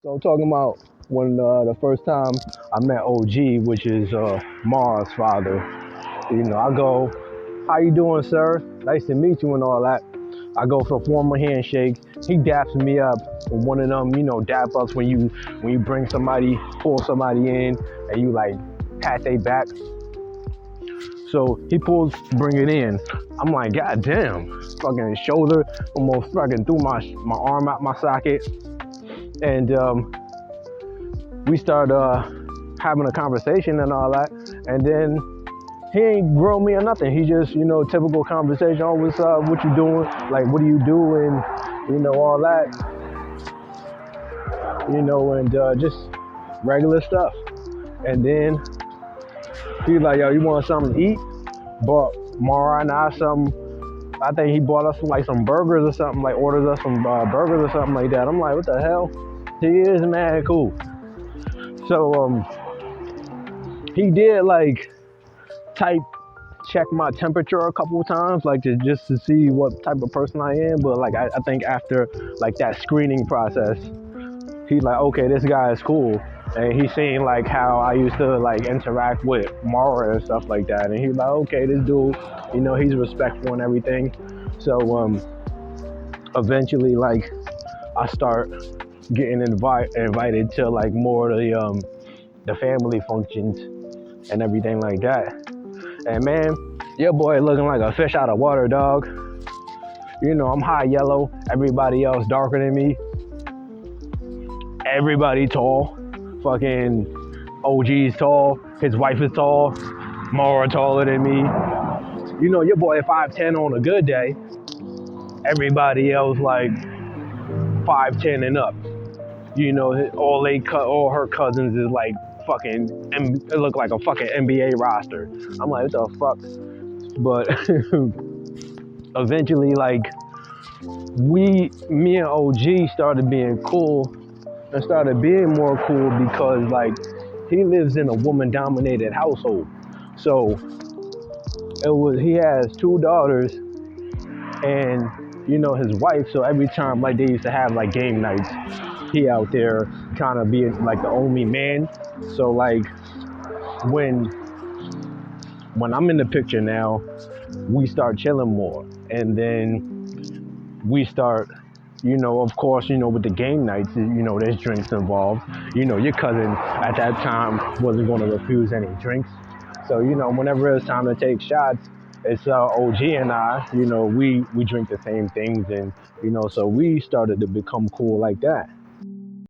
So talking about when the first time I met OG, which is Mars' father. I go, "How you doing, sir? Nice to meet you," and all that. I go for a formal handshake. He daps me up with one of them, dap ups when you bring somebody, pull somebody in, and you like pat their back. So he pulls, bring it in. I'm like, God damn, fucking shoulder almost fucking threw my arm out my socket, and we start having a conversation and all that. And then he ain't grill me or nothing. He just, typical conversation. Oh, what's up? What you doing? Like, what do you do? And, all that, and just regular stuff. And then he's like, yo, you want something to eat? But Mara and I some, I think he bought us like some burgers or something, like orders us some burgers or something like that. I'm like, what the hell? He is mad cool. So he did like type check my temperature a couple of times, like just to see what type of person I am. But like I think after like that screening process, he's like, okay, this guy is cool. And he's seeing like how I used to like interact with Mara and stuff like that. And he's like, okay, this dude, he's respectful and everything. So eventually like I start getting invited to like more of the family functions and everything like that. And man, your boy looking like a fish out of water, dog. I'm high yellow, everybody else darker than me. Everybody tall. Fucking OG's tall, his wife is tall, Mara taller than me. Your boy 5'10" on a good day. Everybody else like 5'10" and up. All her cousins is like fucking, it look like a fucking NBA roster. I'm like, what the fuck? But eventually, like, me and OG started being cool and started being more cool because, like, he lives in a woman-dominated household. So he has two daughters and, his wife. So every time, like, they used to have, like, game nights, he out there kind of being, like, the only man. So, like, when I'm in the picture now, we start chilling more. And then we start, of course, with the game nights, there's drinks involved. Your cousin at that time wasn't going to refuse any drinks. So, whenever it's time to take shots, it's OG and I, we drink the same things. And, so we started to become cool like that.